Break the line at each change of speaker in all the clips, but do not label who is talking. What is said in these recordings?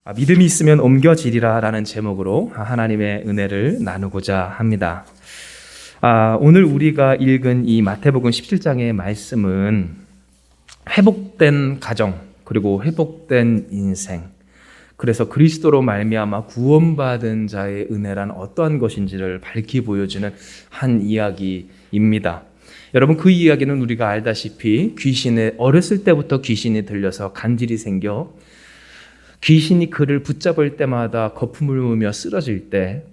믿음이 있으면 옮겨지리라 라는 제목으로 하나님의 은혜를 나누고자 합니다. 오늘 우리가 읽은 이 마태복음 17장의 말씀은 회복된 가정 그리고 회복된 인생, 그래서 그리스도로 말미암아 구원받은 자의 은혜란 어떠한 것인지를 밝히 보여주는 한 이야기입니다. 여러분, 그 이야기는 우리가 알다시피 어렸을 때부터 귀신이 들려서 간질이 생겨 귀신이 그를 붙잡을 때마다 거품을 부으며 쓰러질 때,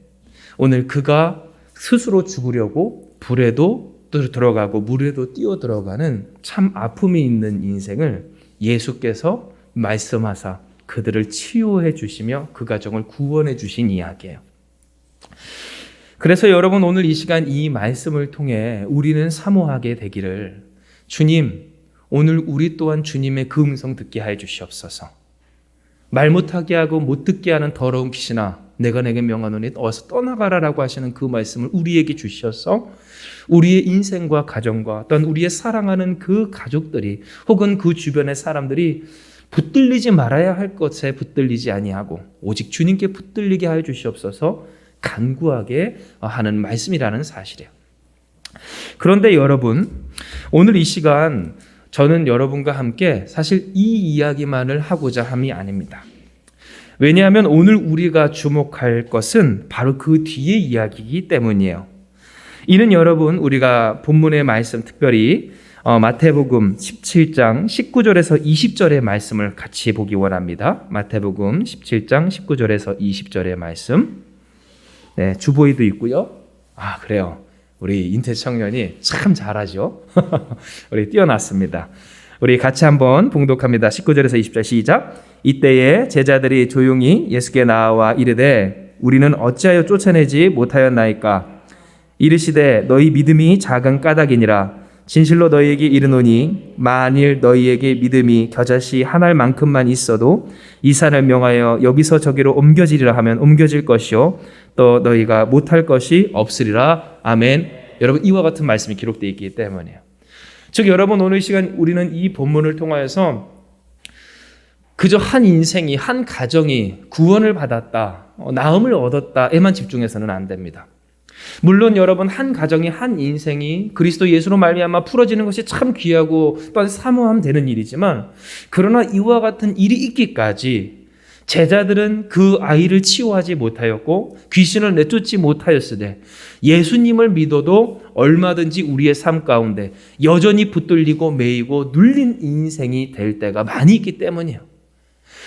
오늘 그가 스스로 죽으려고 불에도 들어가고 물에도 뛰어 들어가는 참 아픔이 있는 인생을 예수께서 말씀하사 그들을 치유해 주시며 그 가정을 구원해 주신 이야기예요. 그래서 여러분, 오늘 이 시간 이 말씀을 통해 우리는 사모하게 되기를, 주님, 오늘 우리 또한 주님의 그 음성 듣게 하여 주시옵소서. 말 못하게 하고 못 듣게 하는 더러운 귀신아, 내가 내게 명하노니 어서 떠나가라라고 하시는 그 말씀을 우리에게 주셔서 우리의 인생과 가정과 또한 우리의 사랑하는 그 가족들이 혹은 그 주변의 사람들이 붙들리지 말아야 할 것에 붙들리지 아니하고 오직 주님께 붙들리게 하여 주시옵소서 간구하게 하는 말씀이라는 사실이에요. 그런데 여러분, 오늘 이 시간 저는 여러분과 함께 사실 이 이야기만을 하고자 함이 아닙니다. 왜냐하면 오늘 우리가 주목할 것은 바로 그 뒤의 이야기이기 때문이에요. 이는 여러분, 우리가 본문의 말씀, 특별히 마태복음 17장 19절에서 20절의 말씀을 같이 보기 원합니다. 마태복음 17장 19절에서 20절의 말씀. 네, 주보에도 있고요. 그래요. 우리 인태 청년이 참 잘하죠. 우리 뛰어났습니다. 우리 같이 한번 봉독합니다. 19절에서 20절 시작. 이때에 제자들이 조용히 예수께 나와 이르되 우리는 어찌하여 쫓아내지 못하였나이까? 이르시되 너희 믿음이 작은 까닭이니라. 진실로 너희에게 이르노니 만일 너희에게 믿음이 겨자씨 한 알만큼만 있어도 이 산을 명하여 여기서 저기로 옮겨지리라 하면 옮겨질 것이요 또 너희가 못할 것이 없으리라. 아멘. 여러분, 이와 같은 말씀이 기록되어 있기 때문이에요. 즉 여러분, 오늘 이 시간 우리는 이 본문을 통하여서 그저 한 인생이, 한 가정이 구원을 받았다, 나음을 얻었다에만 집중해서는 안 됩니다. 물론 여러분, 한 가정이, 한 인생이 그리스도 예수로 말미암아 풀어지는 것이 참 귀하고 또한 사모하면 되는 일이지만, 그러나 이와 같은 일이 있기까지 제자들은 그 아이를 치유하지 못하였고 귀신을 내쫓지 못하였으되 예수님을 믿어도 얼마든지 우리의 삶 가운데 여전히 붙들리고 매이고 눌린 인생이 될 때가 많이 있기 때문이에요.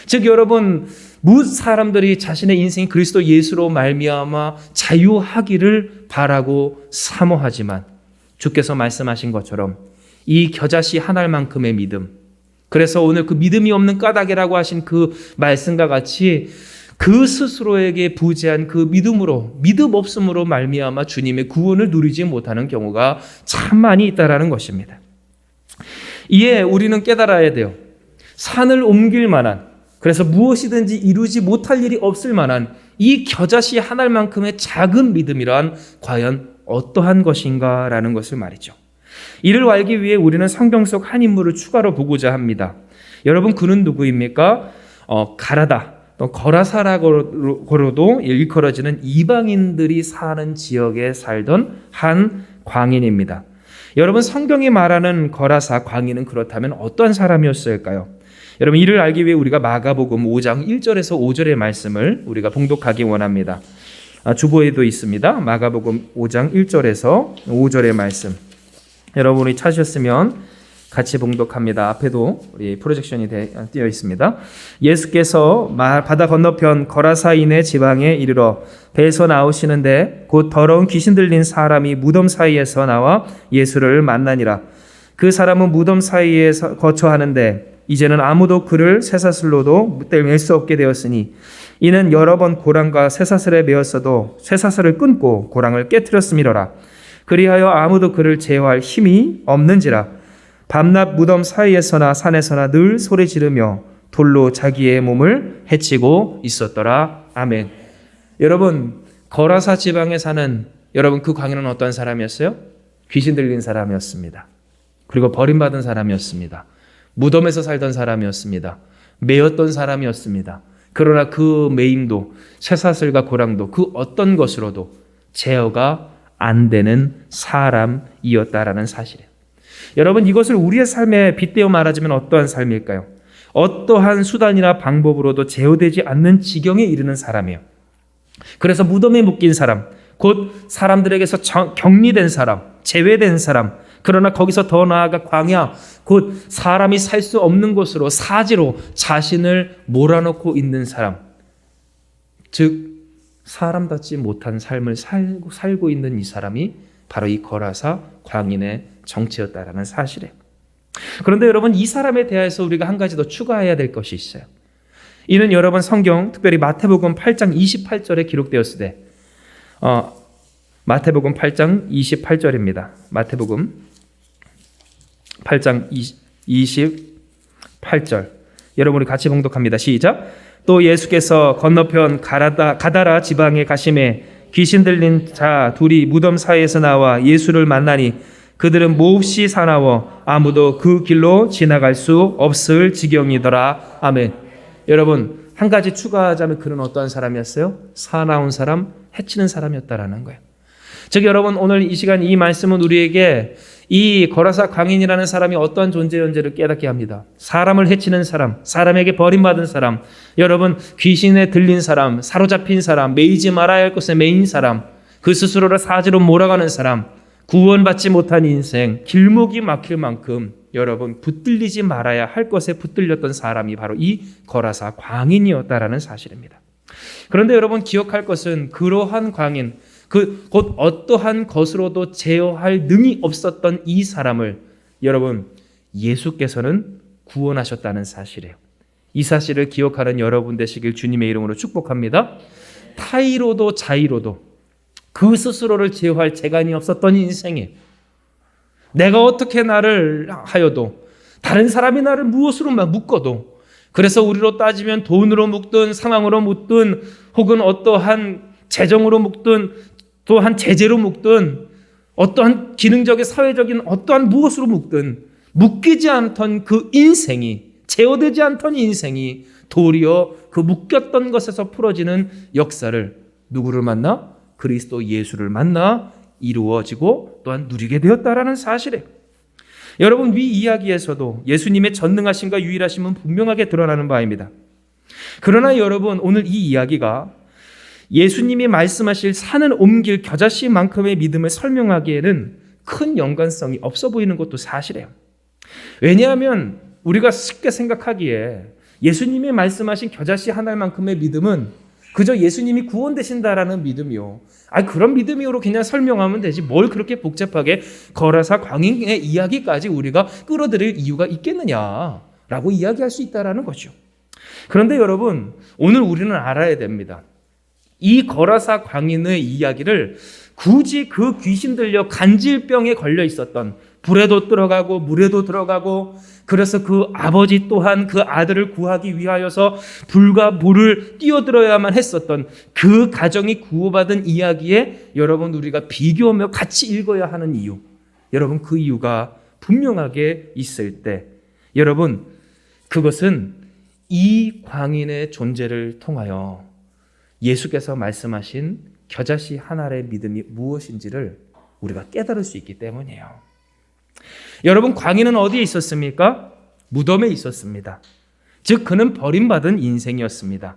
즉 여러분, 무슨 사람들이 자신의 인생이 그리스도 예수로 말미암아 자유하기를 바라고 사모하지만 주께서 말씀하신 것처럼 이 겨자씨 한 알만큼의 믿음, 그래서 오늘 그 믿음이 없는 까닭이라고 하신 그 말씀과 같이 그 스스로에게 부재한 그 믿음 없음으로 말미암아 주님의 구원을 누리지 못하는 경우가 참 많이 있다라는 것입니다. 이에 우리는 깨달아야 돼요. 산을 옮길 만한, 그래서 무엇이든지 이루지 못할 일이 없을 만한 이 겨자씨 한 알만큼의 작은 믿음이란 과연 어떠한 것인가라는 것을 말이죠. 이를 알기 위해 우리는 성경 속 한 인물을 추가로 보고자 합니다. 여러분, 그는 누구입니까? 가라다, 또 거라사라고도 일컬어지는 이방인들이 사는 지역에 살던 한 광인입니다. 여러분, 성경이 말하는 거라사 광인은 그렇다면 어떤 사람이었을까요? 여러분, 이를 알기 위해 우리가 마가복음 5장 1절에서 5절의 말씀을 우리가 봉독하기 원합니다. 주보에도 있습니다. 마가복음 5장 1절에서 5절의 말씀. 여러분이 찾으셨으면 같이 봉독합니다. 앞에도 우리 프로젝션이 띄어 있습니다. 예수께서 바다 건너편 거라사인의 지방에 이르러 배에서 나오시는데 곧 더러운 귀신 들린 사람이 무덤 사이에서 나와 예수를 만나니라. 그 사람은 무덤 사이에서 거처하는데 이제는 아무도 그를 쇠사슬로도 뗄 수 없게 되었으니 이는 여러 번 고랑과 쇠사슬에 매었어도 쇠사슬을 끊고 고랑을 깨트렸음이로라. 그리하여 아무도 그를 제어할 힘이 없는지라. 밤낮 무덤 사이에서나 산에서나 늘 소리 지르며 돌로 자기의 몸을 해치고 있었더라. 아멘. 여러분, 거라사 지방에 사는 여러분, 그 광인은 어떤 사람이었어요? 귀신 들린 사람이었습니다. 그리고 버림받은 사람이었습니다. 무덤에서 살던 사람이었습니다. 매였던 사람이었습니다. 그러나 그 매임도 쇠사슬과 고랑도 그 어떤 것으로도 제어가 안 되는 사람이었다라는 사실이에요. 여러분, 이것을 우리의 삶에 빗대어 말하자면 어떠한 삶일까요? 어떠한 수단이나 방법으로도 제어되지 않는 지경에 이르는 사람이에요. 그래서 무덤에 묶인 사람, 곧 사람들에게서 격리된 사람, 제외된 사람, 그러나 거기서 더 나아가 광야, 곧 사람이 살 수 없는 곳으로 사지로 자신을 몰아넣고 있는 사람, 즉 사람답지 못한 삶을 살고 있는 이 사람이 바로 이 거라사 광인의 정체였다라는 사실이에요. 그런데 여러분, 이 사람에 대해서 우리가 한 가지 더 추가해야 될 것이 있어요. 이는 여러분 성경, 특별히 마태복음 8장 28절에 기록되었을 때 마태복음 8장 28절입니다. 마태복음 8장 28절. 여러분 우리 같이 봉독합니다. 시작. 또 예수께서 건너편 가다라 지방에 가심에 귀신 들린 자 둘이 무덤 사이에서 나와 예수를 만나니 그들은 몹시 사나워 아무도 그 길로 지나갈 수 없을 지경이더라. 아멘. 여러분, 한 가지 추가하자면 그는 어떠한 사람이었어요? 사나운 사람, 해치는 사람이었다라는 거예요. 즉 여러분, 오늘 이 시간 이 말씀은 우리에게 이 거라사 광인이라는 사람이 어떠한 존재인지를 깨닫게 합니다. 사람을 해치는 사람, 사람에게 버림받은 사람, 여러분 귀신에 들린 사람, 사로잡힌 사람, 매이지 말아야 할 것에 매인 사람, 그 스스로를 사지로 몰아가는 사람, 구원받지 못한 인생, 길목이 막힐 만큼 여러분 붙들리지 말아야 할 것에 붙들렸던 사람이 바로 이 거라사 광인이었다라는 사실입니다. 그런데 여러분 기억할 것은 그러한 광인, 곧 어떠한 것으로도 제어할 능이 없었던 이 사람을 여러분 예수께서는 구원하셨다는 사실이에요. 이 사실을 기억하는 여러분 되시길 주님의 이름으로 축복합니다. 타이로도 자이로도 그 스스로를 제어할 재간이 없었던 인생에 내가 어떻게 나를 하여도 다른 사람이 나를 무엇으로 묶어도, 그래서 우리로 따지면 돈으로 묶든 상황으로 묶든 혹은 어떠한 재정으로 묶든 또한 제재로 묶든 어떠한 기능적인 사회적인 어떠한 무엇으로 묶든 묶이지 않던 그 인생이, 제어되지 않던 인생이 도리어 그 묶였던 것에서 풀어지는 역사를 누구를 만나? 그리스도 예수를 만나 이루어지고 또한 누리게 되었다라는 사실이에요. 여러분, 위 이야기에서도 예수님의 전능하심과 유일하심은 분명하게 드러나는 바입니다. 그러나 여러분, 오늘 이 이야기가 예수님이 말씀하실 산을 옮길 겨자씨만큼의 믿음을 설명하기에는 큰 연관성이 없어 보이는 것도 사실이에요. 왜냐하면 우리가 쉽게 생각하기에 예수님이 말씀하신 겨자씨 하나만큼의 믿음은 그저 예수님이 구원되신다라는 믿음이요. 그런 믿음으로 그냥 설명하면 되지 뭘 그렇게 복잡하게 거라사 광인의 이야기까지 우리가 끌어들일 이유가 있겠느냐라고 이야기할 수 있다라는 거죠. 그런데 여러분, 오늘 우리는 알아야 됩니다. 이 거라사 광인의 이야기를 굳이 그 귀신 들려 간질병에 걸려 있었던, 불에도 들어가고 물에도 들어가고, 그래서 그 아버지 또한 그 아들을 구하기 위하여서 불과 물을 뛰어들어야만 했었던 그 가정이 구원받은 이야기에 여러분 우리가 비교하며 같이 읽어야 하는 이유, 여러분 그 이유가 분명하게 있을 때 여러분 그것은 이 광인의 존재를 통하여 예수께서 말씀하신 겨자씨 하나의 믿음이 무엇인지를 우리가 깨달을 수 있기 때문이에요. 여러분, 광인은 어디에 있었습니까? 무덤에 있었습니다. 즉 그는 버림받은 인생이었습니다.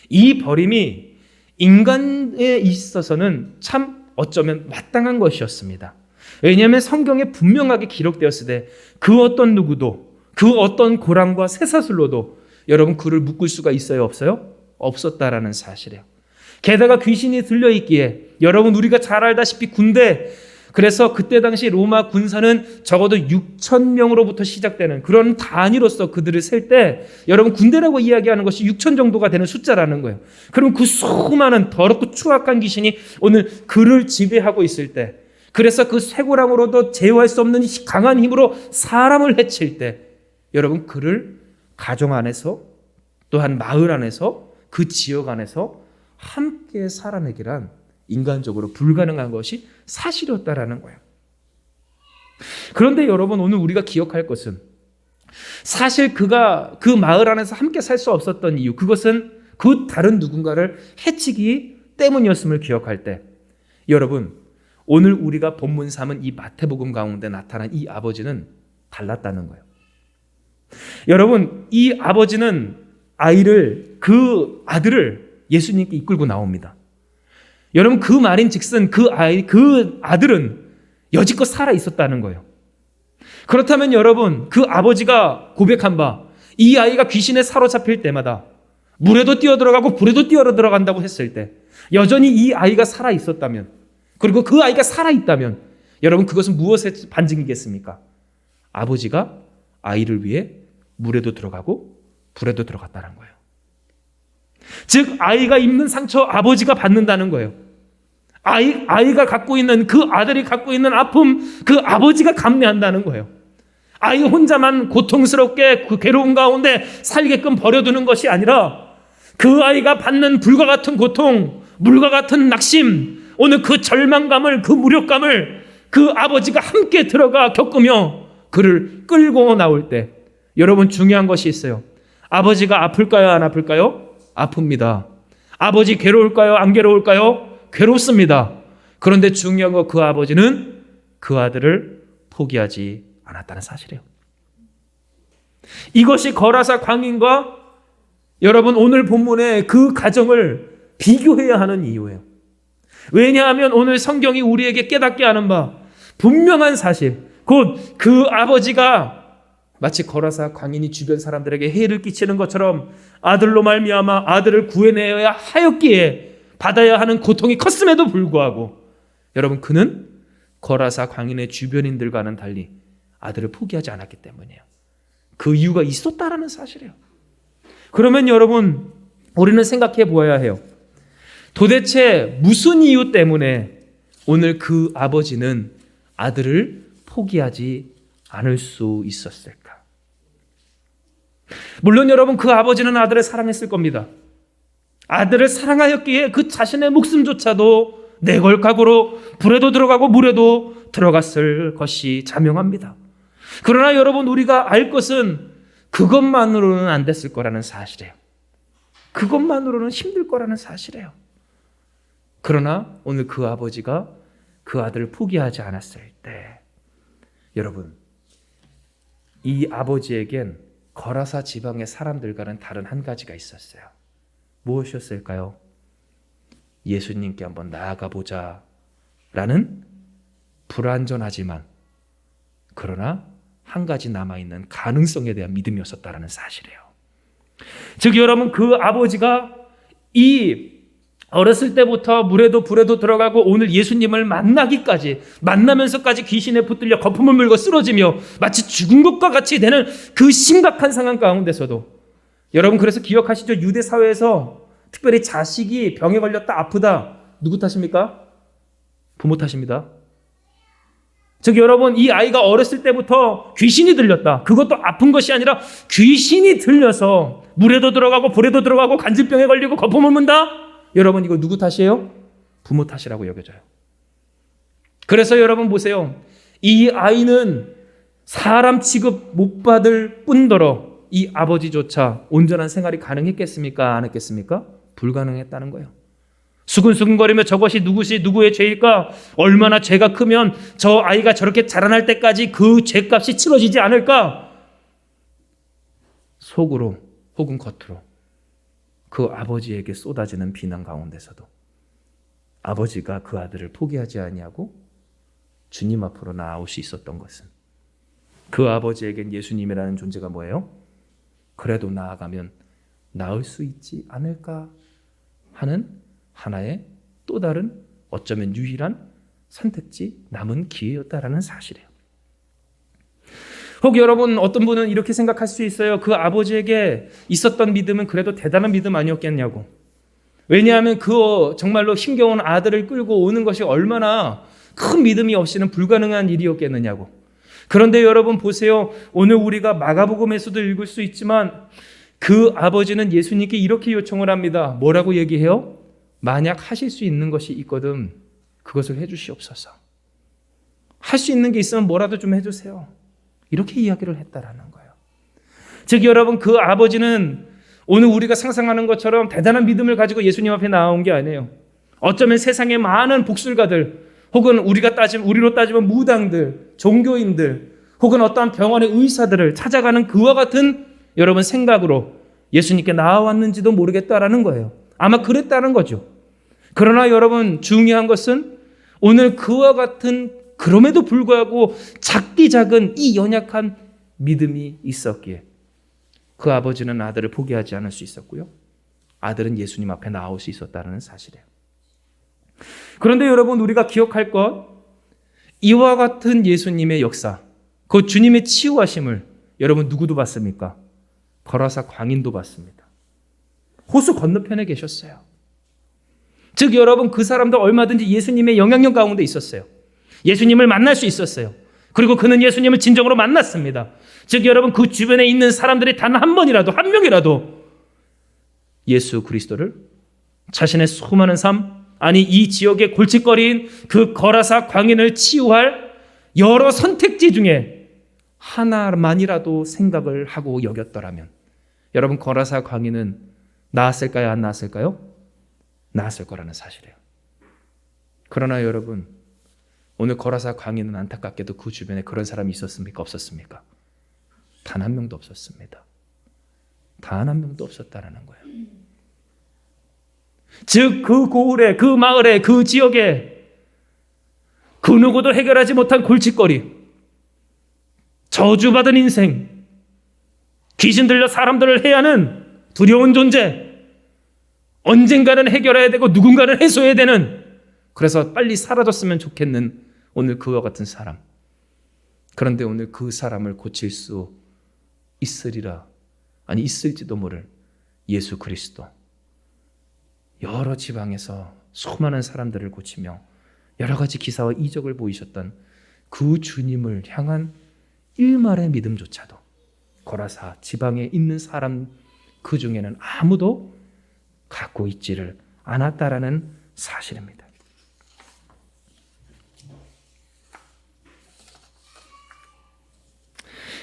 이 버림이 인간에 있어서는 참 어쩌면 마땅한 것이었습니다. 왜냐하면 성경에 분명하게 기록되었을 때 그 어떤 누구도, 그 어떤 고랑과 쇠사슬로도 여러분 그를 묶을 수가 있어요? 없어요? 없었다라는 사실이에요. 게다가 귀신이 들려있기에 여러분 우리가 잘 알다시피 군대, 그래서 그때 당시 로마 군사는 적어도 6,000명으로부터 시작되는 그런 단위로서 그들을 셀 때 여러분 군대라고 이야기하는 것이 6,000 정도가 되는 숫자라는 거예요. 그럼 그 수많은 더럽고 추악한 귀신이 오늘 그를 지배하고 있을 때, 그래서 그 쇠고랑으로도 제어할 수 없는 강한 힘으로 사람을 해칠 때 여러분 그를 가정 안에서 또한 마을 안에서 그 지역 안에서 함께 살아내기란 인간적으로 불가능한 것이 사실이었다라는 거예요. 그런데 여러분 오늘 우리가 기억할 것은 사실 그가 그 마을 안에서 함께 살 수 없었던 이유, 그것은 그 다른 누군가를 해치기 때문이었음을 기억할 때, 여러분, 오늘 우리가 본문 삼은 이 마태복음 가운데 나타난 이 아버지는 달랐다는 거예요. 여러분, 이 아버지는 그 아들을 예수님께 이끌고 나옵니다. 여러분, 그 말인즉슨 그 아들은 여지껏 살아 있었다는 거예요. 그렇다면 여러분, 그 아버지가 고백한 바, 이 아이가 귀신에 사로잡힐 때마다 물에도 뛰어들어가고 불에도 뛰어들어간다고 했을 때 여전히 이 아이가 살아 있었다면, 그리고 그 아이가 살아 있다면, 여러분, 그것은 무엇의 반증이겠습니까? 아버지가 아이를 위해 물에도 들어가고 불에도 들어갔다는 거예요. 즉, 아이가 입는 상처 아버지가 받는다는 거예요. 아이가 갖고 있는, 그 아들이 갖고 있는 아픔, 그 아버지가 감내한다는 거예요. 아이 혼자만 고통스럽게 그 괴로운 가운데 살게끔 버려두는 것이 아니라 그 아이가 받는 불과 같은 고통, 물과 같은 낙심, 오늘 그 절망감을, 그 무력감을 그 아버지가 함께 들어가 겪으며 그를 끌고 나올 때, 여러분, 중요한 것이 있어요. 아버지가 아플까요? 안 아플까요? 아픕니다. 아버지 괴로울까요? 안 괴로울까요? 괴롭습니다. 그런데 중요한 건 그 아버지는 그 아들을 포기하지 않았다는 사실이에요. 이것이 거라사 광인과 여러분 오늘 본문의 그 가정을 비교해야 하는 이유예요. 왜냐하면 오늘 성경이 우리에게 깨닫게 하는 바, 분명한 사실, 곧 그 아버지가 마치 거라사 광인이 주변 사람들에게 해를 끼치는 것처럼 아들로 말미암아 아들을 구해내야 하였기에 받아야 하는 고통이 컸음에도 불구하고, 여러분, 그는 거라사 광인의 주변인들과는 달리 아들을 포기하지 않았기 때문이에요. 그 이유가 있었다라는 사실이에요. 그러면 여러분, 우리는 생각해 보아야 해요. 도대체 무슨 이유 때문에 오늘 그 아버지는 아들을 포기하지 않을 수 있었을까? 물론 여러분, 그 아버지는 아들을 사랑했을 겁니다. 아들을 사랑하였기에 그 자신의 목숨조차도 내걸 각오로 불에도 들어가고 물에도 들어갔을 것이 자명합니다. 그러나 여러분, 우리가 알 것은 그것만으로는 안 됐을 거라는 사실이에요. 그것만으로는 힘들 거라는 사실이에요. 그러나 오늘 그 아버지가 그 아들을 포기하지 않았을 때, 여러분, 이 아버지에겐 거라사 지방의 사람들과는 다른 한 가지가 있었어요. 무엇이었을까요? 예수님께 한번 나아가 보자 라는 불완전하지만 그러나 한 가지 남아있는 가능성에 대한 믿음이었었다는 사실이에요. 즉, 여러분, 그 아버지가 이 어렸을 때부터 물에도 불에도 들어가고 오늘 예수님을 만나면서까지 귀신에 붙들려 거품을 물고 쓰러지며 마치 죽은 것과 같이 되는 그 심각한 상황 가운데서도, 여러분, 그래서 기억하시죠? 유대 사회에서 특별히 자식이 병에 걸렸다 아프다, 누구 탓입니까? 부모 탓입니다. 즉, 여러분, 이 아이가 어렸을 때부터 귀신이 들렸다, 그것도 아픈 것이 아니라 귀신이 들려서 물에도 들어가고 불에도 들어가고 간질병에 걸리고 거품을 문다, 여러분, 이거 누구 탓이에요? 부모 탓이라고 여겨져요. 그래서 여러분 보세요. 이 아이는 사람 취급 못 받을 뿐더러 이 아버지조차 온전한 생활이 가능했겠습니까? 안 했겠습니까? 불가능했다는 거예요. 수근수근거리며 저것이 누구의 죄일까? 얼마나 죄가 크면 저 아이가 저렇게 자라날 때까지 그 죄값이 치러지지 않을까? 속으로 혹은 겉으로 그 아버지에게 쏟아지는 비난 가운데서도 아버지가 그 아들을 포기하지 아니하고 주님 앞으로 나아올 수 있었던 것은, 그 아버지에겐 예수님이라는 존재가 뭐예요? 그래도 나아가면 나을 수 있지 않을까 하는 하나의 또 다른, 어쩌면 유일한 선택지, 남은 기회였다라는 사실이에요. 혹 여러분, 어떤 분은 이렇게 생각할 수 있어요. 그 아버지에게 있었던 믿음은 그래도 대단한 믿음 아니었겠냐고. 왜냐하면 그 정말로 힘겨운 아들을 끌고 오는 것이 얼마나 큰 믿음이 없이는 불가능한 일이었겠느냐고. 그런데 여러분 보세요. 오늘 우리가 마가복음에서도 읽을 수 있지만 그 아버지는 예수님께 이렇게 요청을 합니다. 뭐라고 얘기해요? 만약 하실 수 있는 것이 있거든 그것을 해주시옵소서. 할 수 있는 게 있으면 뭐라도 좀 해주세요. 이렇게 이야기를 했다라는 거예요. 즉, 여러분, 그 아버지는 오늘 우리가 상상하는 것처럼 대단한 믿음을 가지고 예수님 앞에 나온 게 아니에요. 어쩌면 세상의 많은 복술가들, 혹은 우리로 따지면 무당들, 종교인들, 혹은 어떠한 병원의 의사들을 찾아가는 그와 같은 여러분 생각으로 예수님께 나아왔는지도 모르겠다라는 거예요. 아마 그랬다는 거죠. 그러나 여러분, 중요한 것은 오늘 그와 같은, 그럼에도 불구하고 작디 작은 이 연약한 믿음이 있었기에 그 아버지는 아들을 포기하지 않을 수 있었고요, 아들은 예수님 앞에 나올 수 있었다는 사실이에요. 그런데 여러분, 우리가 기억할 것, 이와 같은 예수님의 역사, 그 주님의 치유하심을 여러분 누구도 봤습니까? 거라사 광인도 봤습니다. 호수 건너편에 계셨어요. 즉 여러분, 그 사람도 얼마든지 예수님의 영향력 가운데 있었어요. 예수님을 만날 수 있었어요. 그리고 그는 예수님을 진정으로 만났습니다. 즉 여러분, 그 주변에 있는 사람들이 단 한 번이라도, 한 명이라도 예수 그리스도를 자신의 수많은 삶, 아니 이 지역의 골칫거리인 그 거라사 광인을 치유할 여러 선택지 중에 하나만이라도 생각을 하고 여겼더라면 여러분, 거라사 광인은 나았을까요? 안 나았을까요? 나았을 거라는 사실이에요. 그러나 여러분, 오늘 거라사 광인은 안타깝게도 그 주변에 그런 사람이 있었습니까? 없었습니까? 단 한 명도 없었습니다. 단 한 명도 없었다라는 거예요. 즉 그 고을에, 그 마을에, 그 지역에 그 누구도 해결하지 못한 골칫거리, 저주받은 인생, 귀신 들려 사람들을 해하는 두려운 존재, 언젠가는 해결해야 되고 누군가는 해소해야 되는, 그래서 빨리 사라졌으면 좋겠는 오늘 그와 같은 사람. 그런데 오늘 그 사람을 고칠 수 있으리라, 아니 있을지도 모를 예수 그리스도. 여러 지방에서 수많은 사람들을 고치며 여러 가지 기사와 이적을 보이셨던 그 주님을 향한 일말의 믿음조차도 거라사 지방에 있는 사람 그 중에는 아무도 갖고 있지를 않았다라는 사실입니다.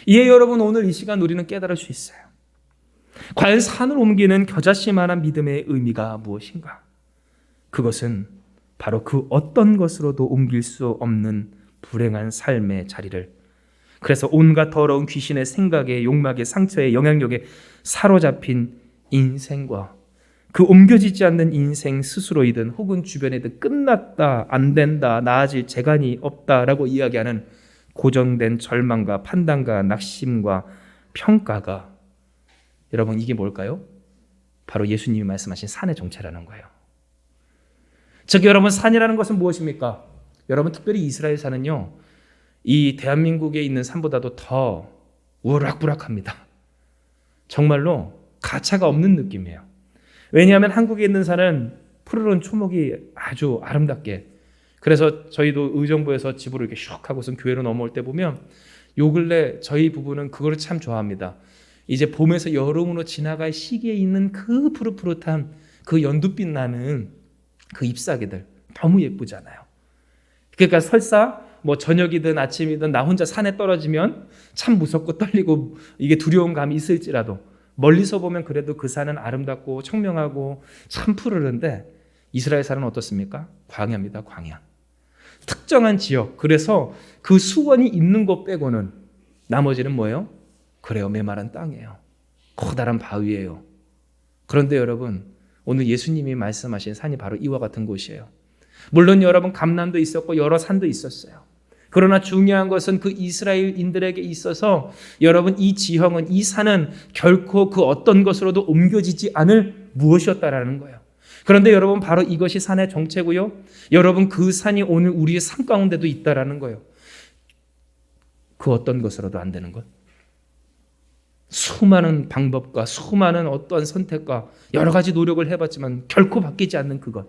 이에 여러분, 오늘 이 시간 우리는 깨달을 수 있어요. 과연 산을 옮기는 겨자씨만한 믿음의 의미가 무엇인가? 그것은 바로 그 어떤 것으로도 옮길 수 없는 불행한 삶의 자리를, 그래서 온갖 더러운 귀신의 생각에, 욕망에, 상처에, 영향력에 사로잡힌 인생과 그 옮겨지지 않는 인생 스스로이든 혹은 주변이든 끝났다, 안 된다, 나아질 재간이 없다라고 이야기하는 고정된 절망과 판단과 낙심과 평가가, 여러분 이게 뭘까요? 바로 예수님이 말씀하신 산의 정체라는 거예요. 즉 여러분, 산이라는 것은 무엇입니까? 여러분, 특별히 이스라엘 산은요, 이 대한민국에 있는 산보다도 더 우락부락합니다. 정말로 가차가 없는 느낌이에요. 왜냐하면 한국에 있는 산은 푸르른 초목이 아주 아름답게, 그래서 저희도 의정부에서 집으로 이렇게 슉 하고선 교회로 넘어올 때 보면 요 근래 저희 부부는 그거를 참 좋아합니다. 이제 봄에서 여름으로 지나갈 시기에 있는 그 푸릇푸릇한 그 연두빛 나는 그 잎사귀들 너무 예쁘잖아요. 그러니까 설사 뭐 저녁이든 아침이든 나 혼자 산에 떨어지면 참 무섭고 떨리고 이게 두려운 감이 있을지라도 멀리서 보면 그래도 그 산은 아름답고 청명하고 참 푸르른데, 이스라엘 산은 어떻습니까? 광야입니다. 광야. 특정한 지역, 그래서 그 수원이 있는 곳 빼고는 나머지는 뭐예요? 그래요, 메마른 땅이에요. 커다란 바위예요. 그런데 여러분, 오늘 예수님이 말씀하신 산이 바로 이와 같은 곳이에요. 물론 여러분, 감람도 있었고 여러 산도 있었어요. 그러나 중요한 것은 그 이스라엘인들에게 있어서 여러분, 이 지형은, 이 산은 결코 그 어떤 것으로도 옮겨지지 않을 무엇이었다라는 거예요. 그런데 여러분, 바로 이것이 산의 정체고요, 여러분 그 산이 오늘 우리의 삶 가운데도 있다라는 거예요. 그 어떤 것으로도 안 되는 것, 수많은 방법과 수많은 어떠한 선택과 여러 가지 노력을 해봤지만 결코 바뀌지 않는 그것,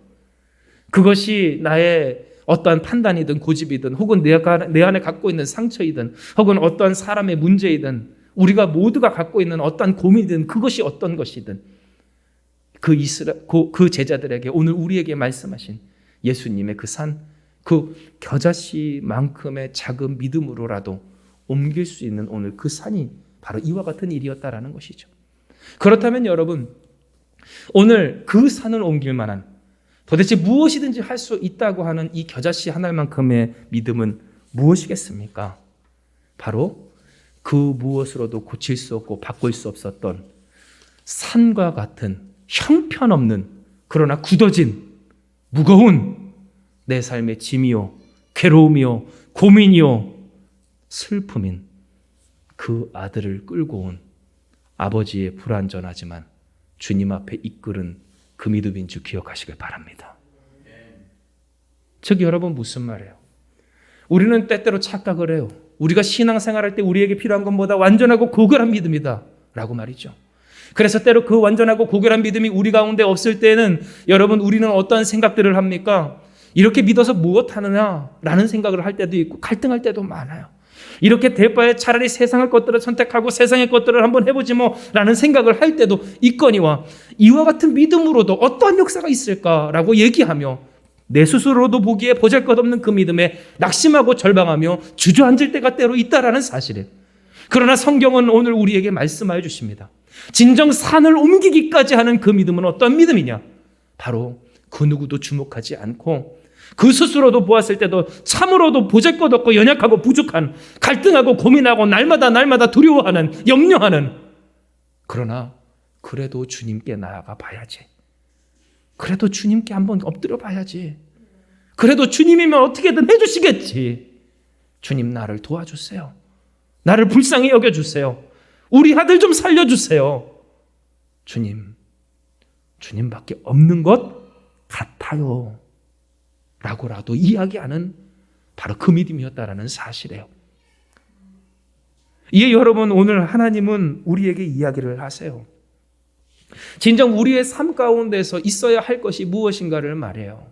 그것이 나의 어떠한 판단이든 고집이든 혹은 내 안에 갖고 있는 상처이든 혹은 어떠한 사람의 문제이든 우리가 모두가 갖고 있는 어떠한 고민이든 그것이 어떤 것이든 그 제자들에게 오늘 우리에게 말씀하신 예수님의 그 산, 그 겨자씨만큼의 작은 믿음으로라도 옮길 수 있는 오늘 그 산이 바로 이와 같은 일이었다라는 것이죠. 그렇다면 여러분, 오늘 그 산을 옮길 만한 도대체 무엇이든지 할 수 있다고 하는 이 겨자씨 한 알만큼의 믿음은 무엇이겠습니까? 바로 그 무엇으로도 고칠 수 없고 바꿀 수 없었던 산과 같은 형편없는, 그러나 굳어진 무거운 내 삶의 짐이요, 괴로움이요, 고민이요, 슬픔인 그 아들을 끌고 온 아버지의 불완전하지만 주님 앞에 이끌은 그 믿음인 줄 기억하시길 바랍니다. 즉 여러분, 무슨 말이에요? 우리는 때때로 착각을 해요. 우리가 신앙생활할 때 우리에게 필요한 것보다 완전하고 고결한 믿음이다 라고 말이죠. 그래서 때로 그 완전하고 고결한 믿음이 우리 가운데 없을 때는 여러분, 우리는 어떠한 생각들을 합니까? 이렇게 믿어서 무엇하느냐 라는 생각을 할 때도 있고 갈등할 때도 많아요. 이렇게 될 바에 차라리 세상의 것들을 선택하고 세상의 것들을 한번 해보지 뭐 라는 생각을 할 때도 있거니와, 이와 같은 믿음으로도 어떠한 역사가 있을까라고 얘기하며 내 스스로도 보기에 보잘것없는 그 믿음에 낙심하고 절망하며 주저앉을 때가 때로 있다라는 사실이에요. 그러나 성경은 오늘 우리에게 말씀하여 주십니다. 진정 산을 옮기기까지 하는 그 믿음은 어떤 믿음이냐? 바로 그 누구도 주목하지 않고 그 스스로도 보았을 때도 참으로도 보잘것없고 연약하고 부족한, 갈등하고 고민하고 날마다 두려워하는, 염려하는, 그러나 그래도 주님께 나아가 봐야지, 그래도 주님께 한번 엎드려 봐야지, 그래도 주님이면 어떻게든 해주시겠지, 주님 나를 도와주세요, 나를 불쌍히 여겨주세요, 우리 아들 좀 살려주세요, 주님밖에 없는 것 같아요 라고라도 이야기하는 바로 그 믿음이었다라는 사실이에요. 이에 여러분, 오늘 하나님은 우리에게 이야기를 하세요. 진정 우리의 삶 가운데서 있어야 할 것이 무엇인가를 말해요.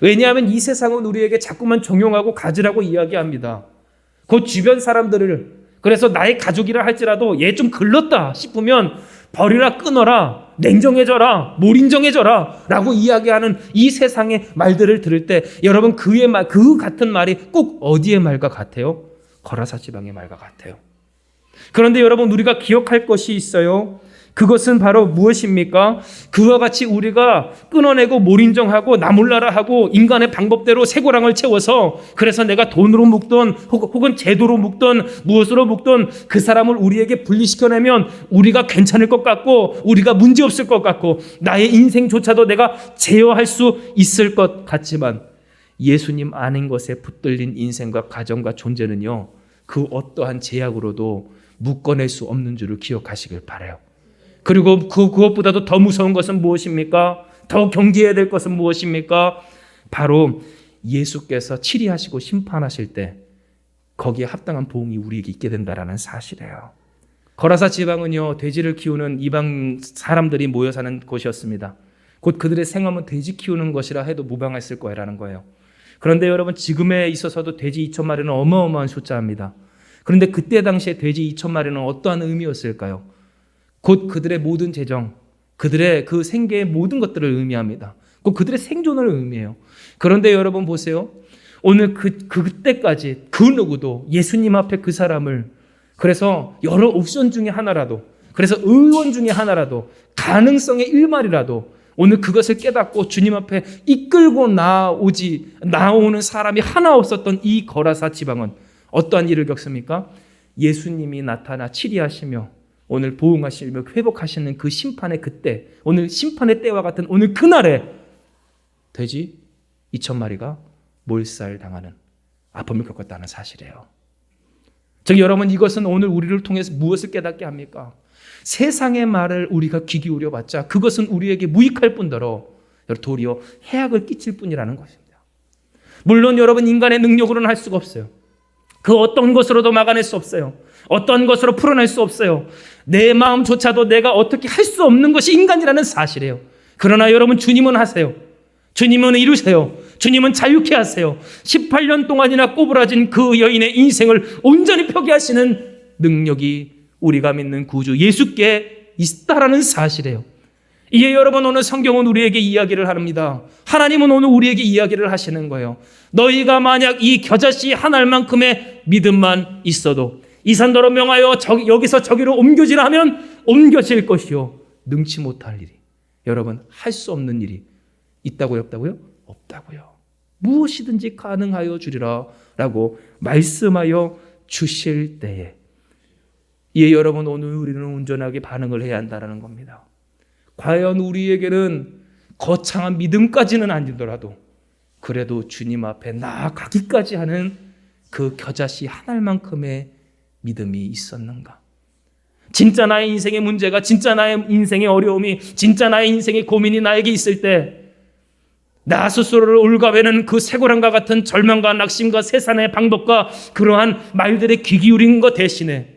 왜냐하면 이 세상은 우리에게 자꾸만 종용하고 가지라고 이야기합니다. 그 주변 사람들을, 그래서 나의 가족이라 할지라도 얘 좀 글렀다 싶으면 버리라, 끊어라, 냉정해져라, 몰인정해져라 라고 이야기하는 이 세상의 말들을 들을 때 여러분, 그의 말, 그 같은 말이 꼭 어디의 말과 같아요? 거라사 지방의 말과 같아요. 그런데 여러분, 우리가 기억할 것이 있어요. 그것은 바로 무엇입니까? 그와 같이 우리가 끊어내고 몰인정하고 나 몰라라 하고 인간의 방법대로 쇠고랑을 채워서, 그래서 내가 돈으로 묶던 혹은 제도로 묶던 무엇으로 묶던 그 사람을 우리에게 분리시켜내면 우리가 괜찮을 것 같고 우리가 문제없을 것 같고 나의 인생조차도 내가 제어할 수 있을 것 같지만, 예수님 아는 것에 붙들린 인생과 가정과 존재는요, 그 어떠한 제약으로도 묶어낼 수 없는 줄을 기억하시길 바라요. 그리고 그것보다도 더 무서운 것은 무엇입니까? 더 경계해야 될 것은 무엇입니까? 바로 예수께서 치리하시고 심판하실 때 거기에 합당한 보응이 우리에게 있게 된다라는 사실이에요. 거라사 지방은요, 돼지를 키우는 이방 사람들이 모여 사는 곳이었습니다. 곧 그들의 생업은 돼지 키우는 것이라 해도 무방했을 거라는 거예요. 그런데 여러분, 지금에 있어서도 돼지 2,000마리는 어마어마한 숫자입니다. 그런데 그때 당시에 돼지 2,000마리는 어떠한 의미였을까요? 곧 그들의 모든 재정, 그들의 그 생계의 모든 것들을 의미합니다. 곧 그들의 생존을 의미해요. 그런데 여러분 보세요. 오늘 그때까지 그 누구도 예수님 앞에 그 사람을, 그래서 여러 옵션 중에 하나라도, 그래서 의원 중에 하나라도, 가능성의 일말이라도 오늘 그것을 깨닫고 주님 앞에 이끌고 나오는 사람이 하나 없었던 이 거라사 지방은 어떠한 일을 겪습니까? 예수님이 나타나 치리하시며 오늘 보응하시며 회복하시는 그 심판의 그때, 오늘 심판의 때와 같은 오늘 그날에 돼지 2,000마리가 몰살당하는 아픔을 겪었다는 사실이에요. 즉 여러분, 이것은 오늘 우리를 통해서 무엇을 깨닫게 합니까? 세상의 말을 우리가 귀 기울여 봤자 그것은 우리에게 무익할 뿐더러 도리어 해악을 끼칠 뿐이라는 것입니다. 물론 여러분, 인간의 능력으로는 할 수가 없어요. 그 어떤 것으로도 막아낼 수 없어요. 어떤 것으로 풀어낼 수 없어요. 내 마음조차도 내가 어떻게 할 수 없는 것이 인간이라는 사실이에요. 그러나 여러분, 주님은 하세요. 주님은 이루세요. 주님은 자유케 하세요. 18년 동안이나 꼬부라진 그 여인의 인생을 온전히 펴게 하시는 능력이 우리가 믿는 구주 예수께 있다라는 사실이에요. 이에 여러분, 오늘 성경은 우리에게 이야기를 합니다. 하나님은 오늘 우리에게 이야기를 하시는 거예요. 너희가 만약 이 겨자씨 한 알만큼의 믿음만 있어도 이 산더러 명하여 여기서 저기로 옮겨지라 하면 옮겨질 것이요 능치 못할 일이, 여러분 할 수 없는 일이 있다고요, 없다고요? 없다고요. 무엇이든지 가능하여 주리라 라고 말씀하여 주실 때에, 이에 여러분 오늘 우리는 온전하게 반응을 해야 한다는 겁니다. 과연 우리에게는 거창한 믿음까지는 아니더라도 그래도 주님 앞에 나아가기까지 하는 그 겨자씨 한 알만큼의 믿음이 있었는가? 진짜 나의 인생의 문제가, 진짜 나의 인생의 어려움이, 진짜 나의 인생의 고민이 나에게 있을 때 나 스스로를 올가매는 그 쇠고랑과 같은 절망과 낙심과 세상의 방법과 그러한 말들에 귀 기울인 것 대신에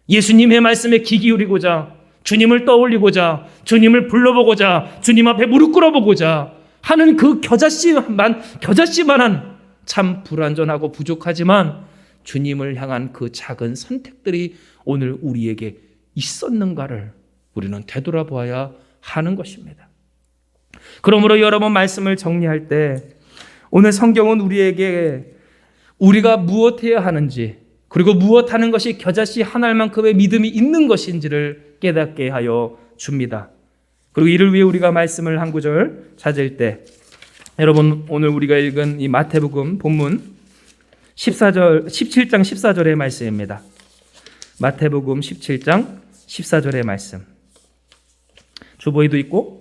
예수님의 말씀에 귀 기울이고자, 주님을 떠올리고자, 주님을 불러보고자, 주님 앞에 무릎 꿇어보고자 하는 그 겨자씨만한 참 불완전하고 부족하지만 주님을 향한 그 작은 선택들이 오늘 우리에게 있었는가를 우리는 되돌아보아야 하는 것입니다. 그러므로 여러분, 말씀을 정리할 때 오늘 성경은 우리에게 우리가 무엇해야 하는지, 그리고 무엇하는 것이 겨자씨 한 알만큼의 믿음이 있는 것인지를 깨닫게 하여 줍니다. 그리고 이를 위해 우리가 말씀을 한 구절 찾을 때, 여러분 오늘 우리가 읽은 이 마태복음 본문 17장 14절의 말씀입니다. 마태복음 17장 14절의 말씀. 주보에도 있고,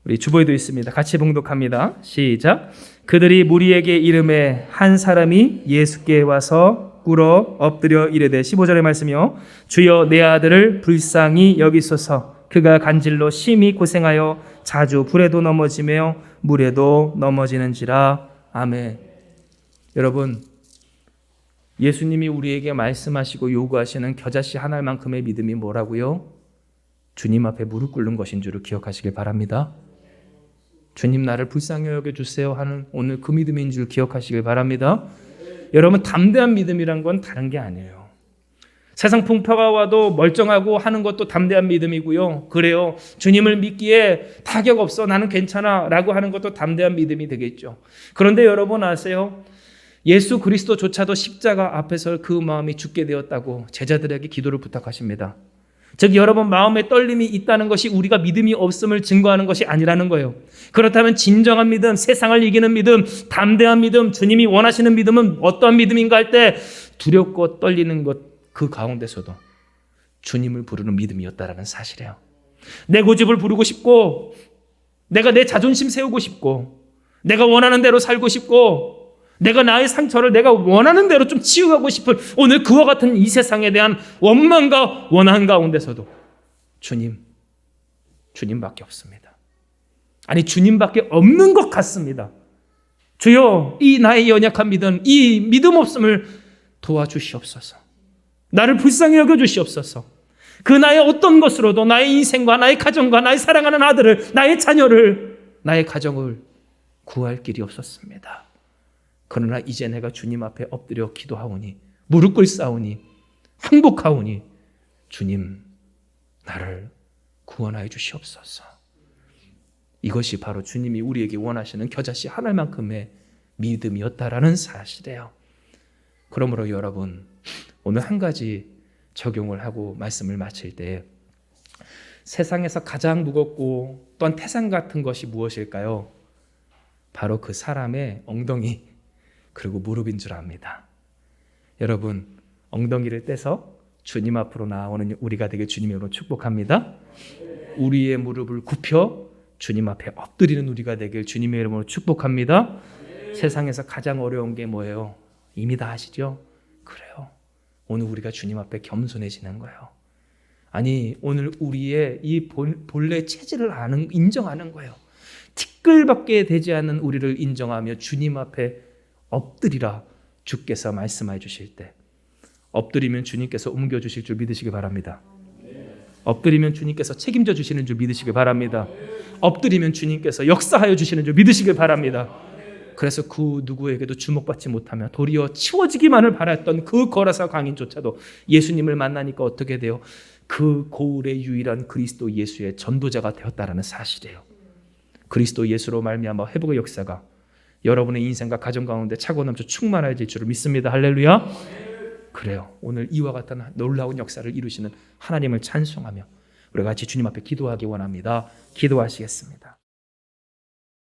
우리 주보에도 있습니다. 같이 봉독합니다. 시작. 그들이 무리에게 이르매 한 사람이 예수께 와서 꿇어 엎드려 이르되, 15절의 말씀이요, 주여 내 아들을 불쌍히 여기소서. 그가 간질로 심히 고생하여 자주 불에도 넘어지며 물에도 넘어지는지라. 아멘. 여러분, 예수님이 우리에게 말씀하시고 요구하시는 겨자씨 한 알만큼의 믿음이 뭐라고요? 주님 앞에 무릎 꿇는 것인 줄을 기억하시길 바랍니다. 주님 나를 불쌍히 여겨주세요 하는 오늘 그 믿음인 줄 기억하시길 바랍니다. 여러분, 담대한 믿음이란 건 다른 게 아니에요. 세상 풍파가 와도 멀쩡하고 하는 것도 담대한 믿음이고요. 그래요, 주님을 믿기에 타격 없어, 나는 괜찮아 라고 하는 것도 담대한 믿음이 되겠죠. 그런데 여러분 아세요? 예수 그리스도조차도 십자가 앞에서 그 마음이 죽게 되었다고 제자들에게 기도를 부탁하십니다. 즉 여러분, 마음에 떨림이 있다는 것이 우리가 믿음이 없음을 증거하는 것이 아니라는 거예요. 그렇다면 진정한 믿음, 세상을 이기는 믿음, 담대한 믿음, 주님이 원하시는 믿음은 어떠한 믿음인가 할 때 두렵고 떨리는 것 그 가운데서도 주님을 부르는 믿음이었다라는 사실이에요. 내 고집을 부르고 싶고, 내가 내 자존심 세우고 싶고, 내가 원하는 대로 살고 싶고, 내가 나의 상처를 내가 원하는 대로 좀 치유하고 싶은 오늘 그와 같은 이 세상에 대한 원망과 원한 가운데서도 주님밖에 없습니다. 아니, 주님밖에 없는 것 같습니다. 주여, 이 나의 연약한 믿음, 이 믿음 없음을 도와주시옵소서. 나를 불쌍히 여겨주시옵소서. 그 나의 어떤 것으로도 나의 인생과 나의 가정과 나의 사랑하는 아들을, 나의 자녀를, 나의 가정을 구할 길이 없었습니다. 그러나 이제 내가 주님 앞에 엎드려 기도하오니, 무릎 꿇사오니, 항복하오니 주님 나를 구원하여 주시옵소서. 이것이 바로 주님이 우리에게 원하시는 겨자씨 하나만큼의 믿음이었다라는 사실이에요. 그러므로 여러분, 오늘 한 가지 적용을 하고 말씀을 마칠 때, 세상에서 가장 무겁고 또한 태산 같은 것이 무엇일까요? 바로 그 사람의 엉덩이 그리고 무릎인 줄 압니다. 여러분, 엉덩이를 떼서 주님 앞으로 나오는 우리가 되길 주님의 이름으로 축복합니다. 우리의 무릎을 굽혀 주님 앞에 엎드리는 우리가 되길 주님의 이름으로 축복합니다. 세상에서 가장 어려운 게 뭐예요? 이미 다 아시죠? 그래요. 오늘 우리가 주님 앞에 겸손해지는 거예요. 아니, 오늘 우리의 이 본래 체질을 인정하는 거예요. 티끌밖에 되지 않는 우리를 인정하며 주님 앞에 엎드리라 주께서 말씀해 주실 때, 엎드리면 주님께서 옮겨주실 줄 믿으시기 바랍니다. 엎드리면 주님께서 책임져 주시는 줄 믿으시기 바랍니다. 엎드리면 주님께서 역사하여 주시는 줄 믿으시길 바랍니다. 그래서 그 누구에게도 주목받지 못하며 도리어 치워지기만을 바랐던 그 거라사 광인조차도 예수님을 만나니까 어떻게 돼요? 그 고울의 유일한 그리스도 예수의 전도자가 되었다라는 사실이에요. 그리스도 예수로 말미암아 회복의 역사가 여러분의 인생과 가정 가운데 차고 넘쳐 충만해질 줄을 믿습니다. 할렐루야. 그래요. 오늘 이와 같은 놀라운 역사를 이루시는 하나님을 찬송하며 우리 같이 주님 앞에 기도하기 원합니다. 기도하시겠습니다.